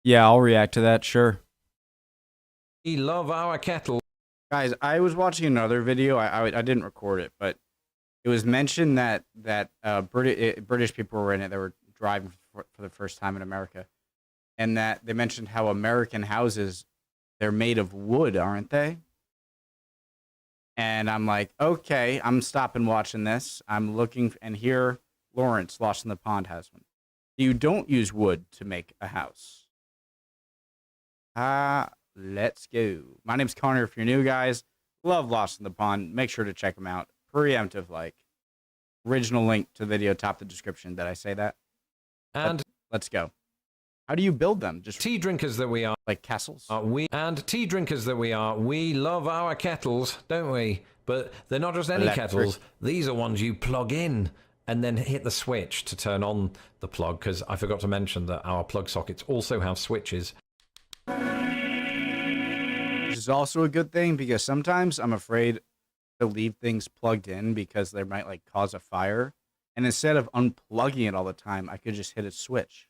Yeah, I'll react to that, sure. We love our kettle. Guys, I was watching another video. I didn't record it, but it was mentioned that British people were in it that were driving for the first time in America, and that they mentioned how American houses, they're made of wood, aren't they? And I'm like, okay, I'm stopping watching this. I'm looking, and here Lawrence, Lost in the Pond, has one. You don't use wood to make a house. Let's go. My name's Connor. If you're new, guys, love Lost in the Pond. Make sure to check them out. Preemptive like. Original link to the video, top the description. Did I say that? And let's go. How do you build them? Just tea drinkers that we are. Like castles? Tea drinkers that we are. We love our kettles, don't we? But they're not just any kettles. These are ones you plug in and then hit the switch to turn on the plug, because I forgot to mention that our plug sockets also have switches. Which is also a good thing, because sometimes I'm afraid to leave things plugged in because they might like cause a fire. And instead of unplugging it all the time, I could just hit a switch.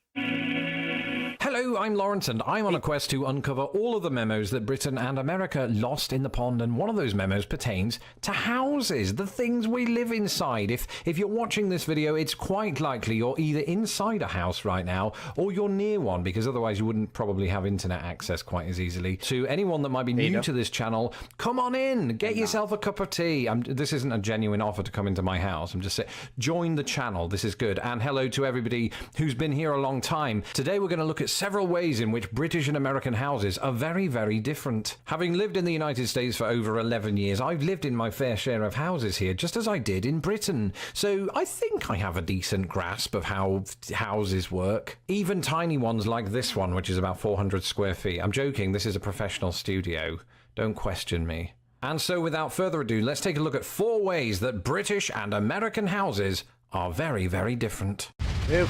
Hello, I'm Lawrence, and I'm on a quest to uncover all of the memos that Britain and America lost in the pond, and one of those memos pertains to houses, the things we live inside. If you're watching this video, it's quite likely you're either inside a house right now, or you're near one, because otherwise you wouldn't probably have internet access quite as easily. To anyone that might be new to this channel, come on in, get yourself a cup of tea. This isn't a genuine offer to come into my house. I'm just saying, join the channel, this is good. And hello to everybody who's been here a long time. Today we're going to look at several ways in which British and American houses are very, very different. Having lived in the United States for over 11 years, I've lived in my fair share of houses here, just as I did in Britain. So I think I have a decent grasp of how houses work. Even tiny ones like this one, which is about 400 square feet. I'm joking, this is a professional studio. Don't question me. And so without further ado, let's take a look at 4 ways that British and American houses are very, very different. Ew.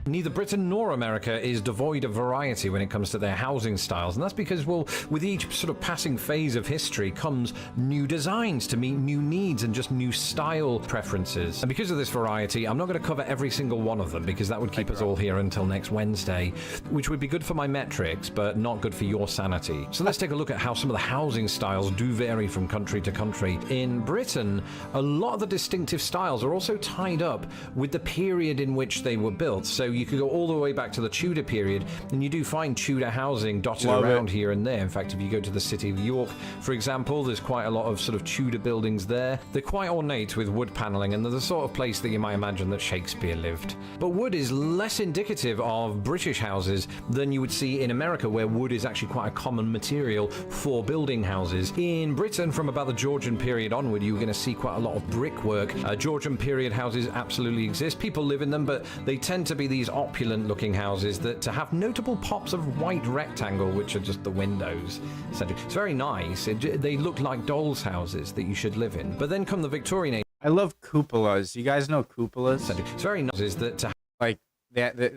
Neither Britain nor America is devoid of variety when it comes to their housing styles, and that's because, well, with each sort of passing phase of history comes new designs to meet new needs and just new style preferences. And because of this variety, I'm not going to cover every single one of them, because that would keep us all here until next Wednesday, which would be good for my metrics, but not good for your sanity. So let's take a look at how some of the housing styles do vary from country to country. In Britain, a lot of the distinctive styles are also tied up with the period in which they were built. So you could go all the way back to the Tudor period, and you do find Tudor housing dotted around here and there. In fact, if you go to the city of York, for example, there's quite a lot of sort of Tudor buildings there. They're quite ornate with wood paneling, and they're the sort of place that you might imagine that Shakespeare lived. But wood is less indicative of British houses than you would see in America, where wood is actually quite a common material for building houses. In Britain, from about the Georgian period onward, you're going to see quite a lot of brickwork. Georgian period houses absolutely exist. People live in them, but they tend to be these opulent looking houses that have notable pops of white rectangle, which are just the windows. It's very nice. They look like dolls' houses that you should live in. But then come the Victorian age. I love cupolas. You guys know cupolas? It's very nice. Is that like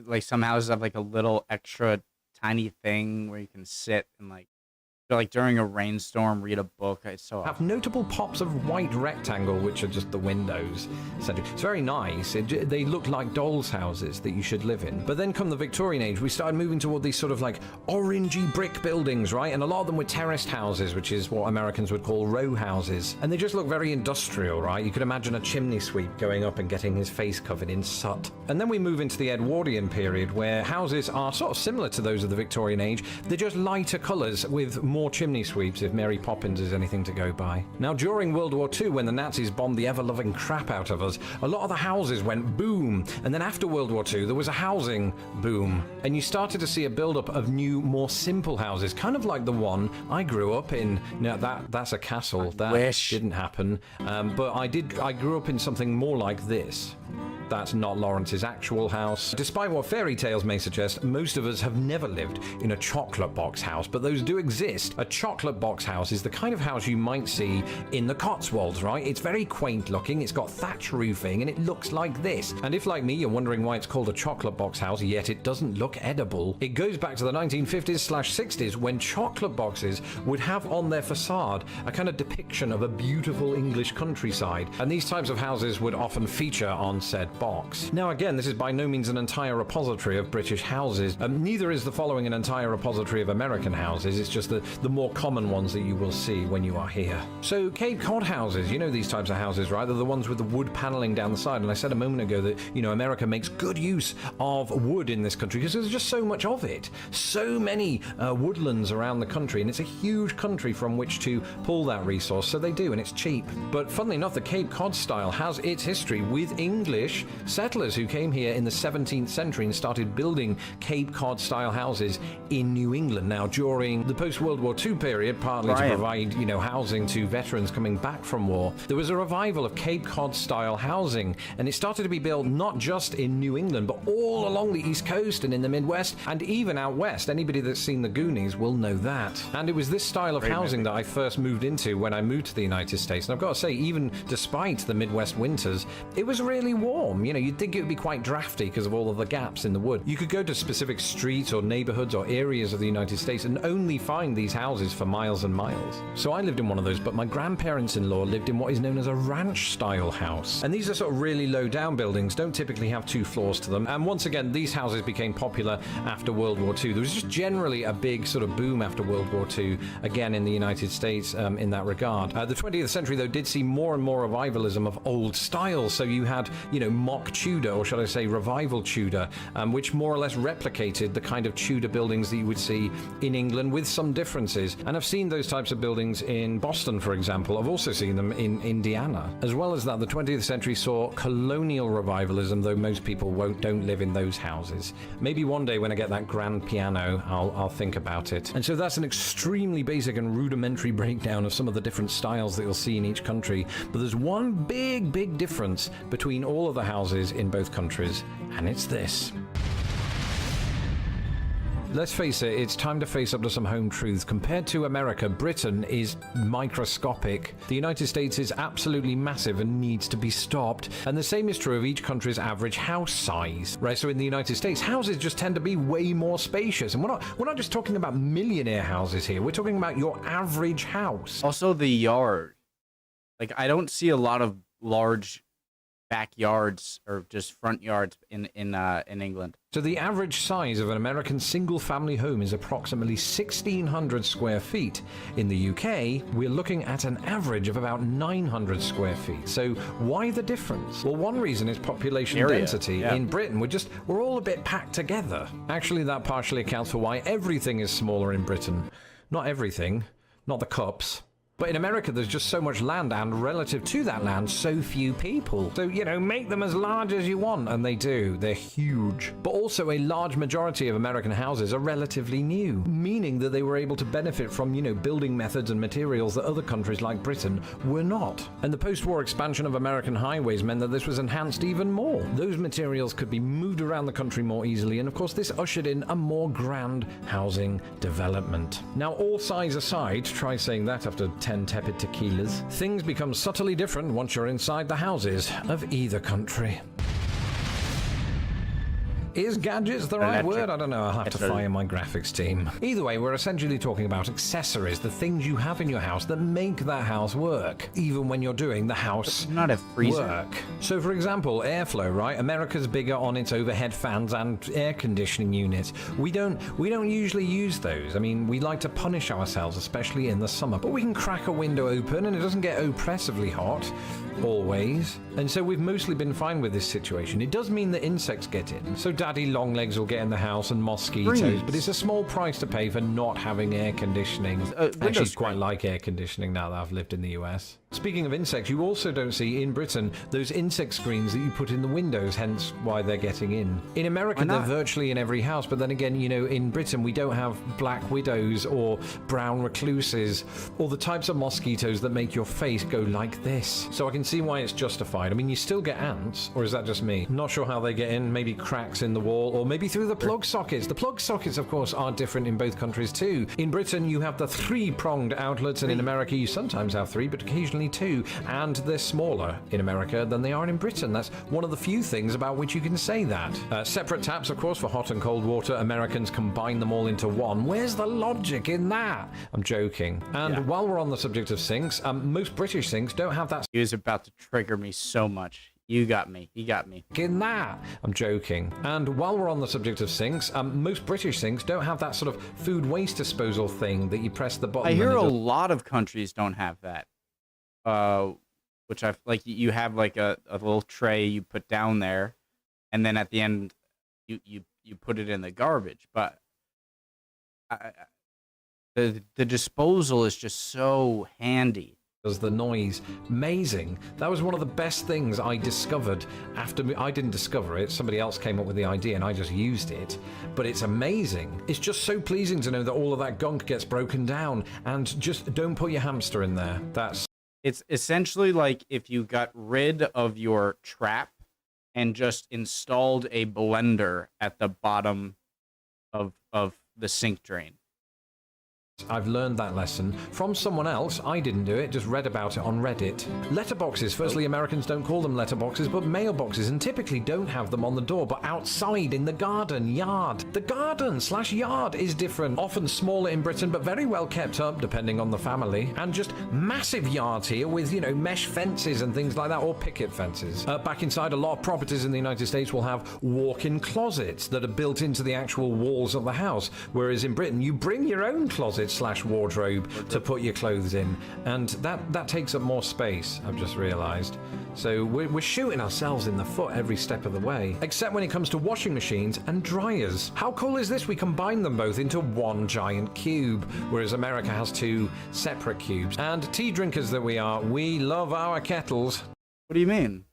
like some houses have like a little extra tiny thing where you can sit and like during a rainstorm, read a book. It's so have notable pops of white rectangle, which are just the windows. It's very nice. They look like dolls' houses that you should live in. But then come the Victorian age, we started moving toward these sort of like orangey brick buildings, right? And a lot of them were terraced houses, which is what Americans would call row houses. And they just look very industrial, right? You could imagine a chimney sweep going up and getting his face covered in soot. And then we move into the Edwardian period, where houses are sort of similar to those of the Victorian age. They're just lighter colours with more chimney sweeps, if Mary Poppins is anything to go by. Now, during World War II, when the Nazis bombed the ever-loving crap out of us, a lot of the houses went boom. And then after World War II, there was a housing boom. And you started to see a build-up of new, more simple houses, kind of like the one I grew up in. Now, that's a castle. That didn't happen. But I grew up in something more like this. That's not Lawrence's actual house. Despite what fairy tales may suggest, most of us have never lived in a chocolate box house, but those do exist. East. A chocolate box house is the kind of house you might see in the Cotswolds, right? It's very quaint looking, it's got thatch roofing, and it looks like this. And if, like me, you're wondering why it's called a chocolate box house, yet it doesn't look edible, it goes back to the 1950s/60s when chocolate boxes would have on their facade a kind of depiction of a beautiful English countryside, and these types of houses would often feature on said box. Now again, this is by no means an entire repository of British houses. Neither is the following an entire repository of American houses, it's just the more common ones that you will see when you are here. So Cape Cod houses, you know these types of houses, right? They're the ones with the wood paneling down the side, and I said a moment ago that, you know, America makes good use of wood in this country because there's just so much of it. So many woodlands around the country, and it's a huge country from which to pull that resource, so they do, and it's cheap. But funnily enough, the Cape Cod style has its history with English settlers who came here in the 17th century and started building Cape Cod style houses in New England. Now, during the post-World War II period, partly to provide, you know, housing to veterans coming back from war, there was a revival of Cape Cod style housing, and it started to be built not just in New England, but all along the East Coast and in the Midwest, and even out west. Anybody that's seen the Goonies will know that. And it was this style of housing that I first moved into when I moved to the United States. And I've got to say, even despite the Midwest winters, it was really warm. You know, you'd think it would be quite drafty because of all of the gaps in the wood. You could go to specific streets or neighborhoods or areas of the United States and only find these houses for miles and miles. So I lived in one of those, but my grandparents-in-law lived in what is known as a ranch-style house. And these are sort of really low-down buildings, don't typically have 2 floors to them. And once again, these houses became popular after World War II. There was just generally a big sort of boom after World War II, again in the United States in that regard. The 20th century, though, did see more and more revivalism of old styles. So you had, you know, mock Tudor, or should I say revival Tudor, which more or less replicated the kind of Tudor buildings that you would see in England with some differences. And I've seen those types of buildings in Boston, for example. I've also seen them in Indiana. As well as that, the 20th century saw colonial revivalism, though most people don't live in those houses. Maybe one day when I get that grand piano, I'll think about it. And so that's an extremely basic and rudimentary breakdown of some of the different styles that you'll see in each country. But there's one big difference between all of the houses in both countries, and it's this. Let's face it, it's time to face up to some home truths. Compared to America, Britain is microscopic. The United States is absolutely massive and needs to be stopped. And the same is true of each country's average house size. Right, so in the United States, houses just tend to be way more spacious. And we're not just talking about millionaire houses here. We're talking about your average house. Also the yard. Like, I don't see a lot of large backyards or just front yards in England. So the average size of an American single-family home is approximately 1,600 square feet. In the UK, we're looking at an average of about 900 square feet. So why the difference? Well, one reason is population density. Yeah. In Britain, we're all a bit packed together. Actually, that partially accounts for why everything is smaller in Britain. Not everything, not the cups. But in America, there's just so much land, and relative to that land, so few people. So, you know, make them as large as you want, and they do. They're huge. But also, a large majority of American houses are relatively new, meaning that they were able to benefit from, you know, building methods and materials that other countries like Britain were not. And the post-war expansion of American highways meant that this was enhanced even more. Those materials could be moved around the country more easily, and of course, this ushered in a more grand housing development. Now, all size aside, try saying that after 10 tepid tequilas, things become subtly different once you're inside the houses of either country. Is gadgets the right word? I don't know. I'll have to fire my graphics team. Either way, we're essentially talking about accessories, the things you have in your house that make that house work, even when you're doing the house not a freezer work. So, for example, airflow, right? America's bigger on its overhead fans and air conditioning units. We don't usually use those. I mean, we like to punish ourselves, especially in the summer. But we can crack a window open and it doesn't get oppressively hot, always. And so we've mostly been fine with this situation. It does mean that insects get in. So daddy longlegs will get in the house and mosquitoes, but it's a small price to pay for not having air conditioning. Actually, it's quite like air conditioning now that I've lived in the US. Speaking of insects, you also don't see in Britain those insect screens that you put in the windows, hence why they're getting in. In America, they're virtually in every house, but then again, you know, in Britain, we don't have black widows or brown recluses or the types of mosquitoes that make your face go like this. So I can can see why it's justified. I mean, you still get ants, or is that just me? Not sure how they get in. Maybe cracks in the wall, or maybe through the plug sockets. The plug sockets, of course, are different in both countries too. In Britain, you have the 3-pronged outlets, and in America, you sometimes have 3, but occasionally 2, and they're smaller in America than they are in Britain. That's one of the few things about which you can say that. Separate taps, of course, for hot and cold water. Americans combine them all into one. Where's the logic in that? I'm joking. And while we're on the subject of sinks, most British sinks don't have that. He was about to trigger me so much. You got me. He got me. In that. I'm joking. And while we're on the subject of sinks, most British sinks don't have that sort of food waste disposal thing that you press the button. I hear a lot of countries don't have that. Which I like. You have like a little tray you put down there, and then at the end, you put it in the garbage. But the disposal is just so handy. Does the noise amazing. That was one of the best things I discovered after I didn't discover it. Somebody else came up with the idea and I just used it. But it's amazing. It's just so pleasing to know that all of that gunk gets broken down, and just don't put your hamster in there. It's essentially like if you got rid of your trap and just installed a blender at the bottom of the sink drain. I've learned that lesson from someone else. I didn't do it, just read about it on Reddit. Letterboxes. Firstly, Americans don't call them letterboxes, but mailboxes, and typically don't have them on the door, but outside in the garden, yard. The garden/yard is different. Often smaller in Britain, but very well kept up, depending on the family. And just massive yards here with, mesh fences and things like that, or picket fences. Back inside, a lot of properties in the United States will have walk-in closets that are built into the actual walls of the house, whereas in Britain, you bring your own closet/wardrobe to put your clothes in, and that takes up more space, I've just realized. So we're shooting ourselves in the foot every step of the way, except when it comes to washing machines and dryers. How cool is this? We combine them both into one giant cube, whereas America has 2 separate cubes. And tea drinkers that we are, we love our kettles. What do you mean?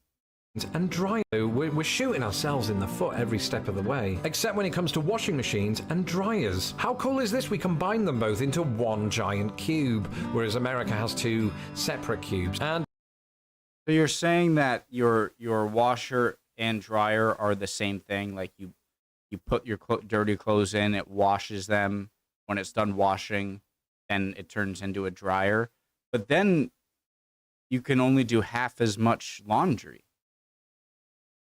And dry. We're shooting ourselves in the foot every step of the way, except when it comes to washing machines and dryers. How cool is this? We combine them both into one giant cube, whereas America has 2 separate cubes. And so you're saying that your washer and dryer are the same thing? Like you put your dirty clothes in, it washes them. When it's done washing, then it turns into a dryer. But then you can only do half as much laundry.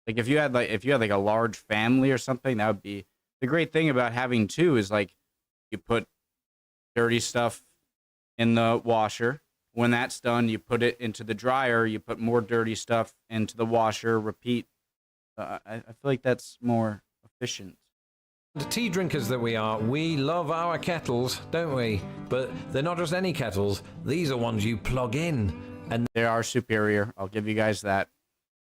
Like if you had like a large family or something, that would be the great thing about having 2 is like you put dirty stuff in the washer. When that's done, you put it into the dryer. You put more dirty stuff into the washer. Repeat. I feel like that's more efficient. The tea drinkers that we are, we love our kettles, don't we? But they're not just any kettles. These are ones you plug in, and They are superior. I'll give you guys that.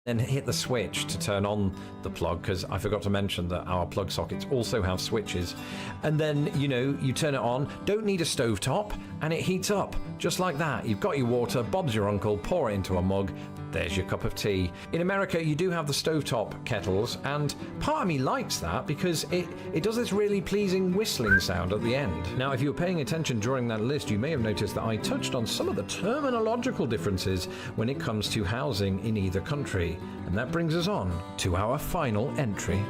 then hit the switch to turn on the plug, because I forgot to mention that our plug sockets also have switches. And then, you turn it on, don't need a stovetop, and it heats up, just like that. You've got your water, Bob's your uncle, pour it into a mug, there's your cup of tea. In America, you do have the stovetop kettles, and part of me likes that because it does this really pleasing whistling sound at the end. Now, if you were paying attention during that list, you may have noticed that I touched on some of the terminological differences when it comes to housing in either country. And that brings us on to our final entry.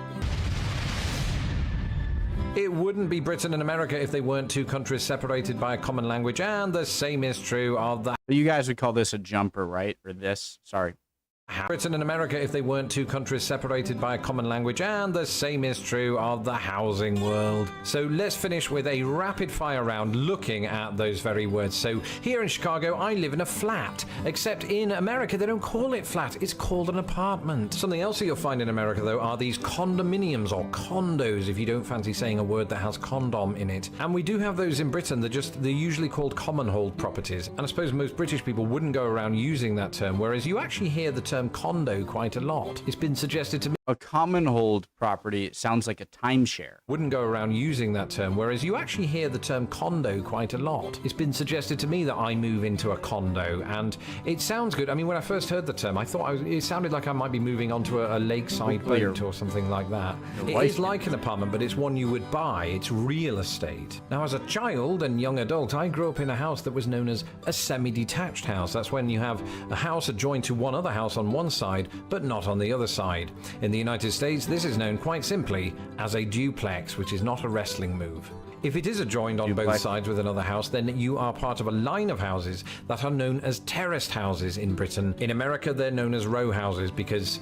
It wouldn't be Britain and America if they weren't 2 countries separated by a common language, and the same is true of the... You guys would call this a jumper, right? Or this? Sorry. Britain and America if they weren't 2 countries separated by a common language, and the same is true of the housing world. So let's finish with a rapid fire round looking at those very words. So here in Chicago, I live in a flat, except in America they don't call it flat, it's called an apartment. Something else that you'll find in America though are these condominiums, or condos if you don't fancy saying a word that has condom in it. And we do have those in Britain. They're usually called common hold properties, and I suppose most British people wouldn't go around using that term, whereas you actually hear the term condo quite a lot. It's been suggested to me. A common hold property sounds like a timeshare. Wouldn't go around using that term, whereas you actually hear the term condo quite a lot. It's been suggested to me that I move into a condo, and it sounds good. I mean, when I first heard the term, I thought it sounded like I might be moving onto a lakeside boat or something like that. It is like an apartment, but it's one you would buy. It's real estate. Now, as a child and young adult, I grew up in a house that was known as a semi-detached house. That's when you have a house adjoined to one other house on one side, but not on the other side. In the United States, this is known quite simply as a duplex, which is not a wrestling move. If it is adjoined on both sides with another house, then you are part of a line of houses that are known as terraced houses in Britain. In America, they're known as row houses because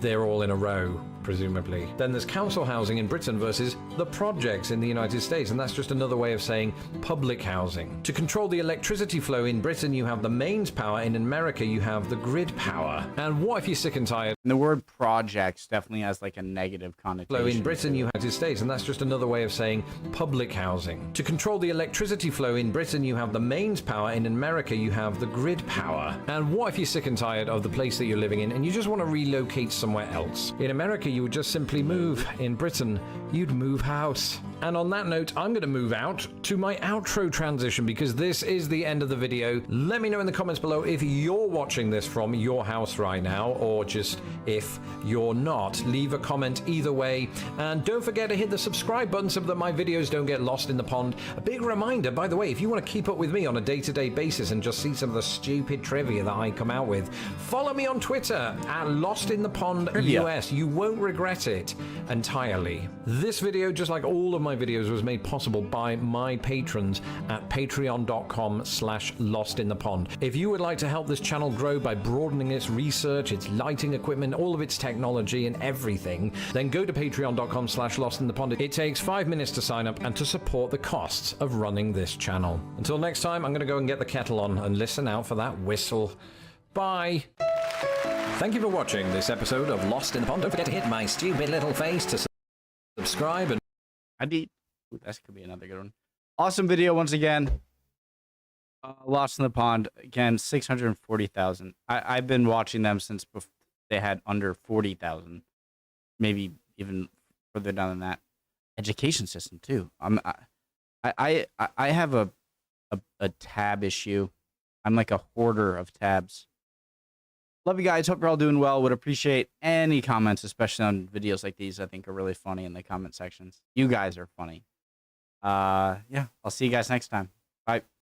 they're all in a row, presumably. Then there's council housing in Britain versus the projects in the United States, and that's just another way of saying public housing. To control the electricity flow in Britain, you have the mains power. In America, you have the grid power. And what if you're sick and tired? And the word projects definitely has like a negative connotation. Flow in Britain, you have the United States, and that's just another way of saying public housing. To control the electricity flow in Britain, you have the mains power. In America, you have the grid power. And what if you're sick and tired of the place that you're living in and you just want to relocate somewhere else? In America, you would just simply move. In Britain, you'd move house. And on that note, I'm going to move out to my outro transition because this is the end of the video. Let me know in the comments below if you're watching this from your house right now, or just if you're not. Leave a comment either way. And don't forget to hit the subscribe button so that my videos don't get lost in the pond. A big reminder, by the way, if you want to keep up with me on a day-to-day basis and just see some of the stupid trivia that I come out with, follow me on Twitter at LostInThePondUS. You won't regret it entirely. This video, just like all of my videos, was made possible by my patrons at patreon.com/lostinthepond. If you would like to help this channel grow by broadening its research, its lighting equipment, all of its technology and everything, then go to patreon.com/lostinthepond. It takes 5 minutes to sign up and to support the costs of running this channel. Until next time, I'm going to go and get the kettle on and listen out for that whistle. Bye. Thank you for watching this episode of Lost in the Pond. Don't forget to hit my stupid little face to subscribe and Ooh, that could be another good one. Awesome video once again. Lost in the Pond again, 640,000. I've been watching them since before they had under 40,000, maybe even further down than that. Education system too. I have a tab issue. I'm like a hoarder of tabs. Love you guys. Hope you're all doing well. Would appreciate any comments, especially on videos like these. I think are really funny in the comment sections. You guys are funny. Yeah, I'll see you guys next time. Bye.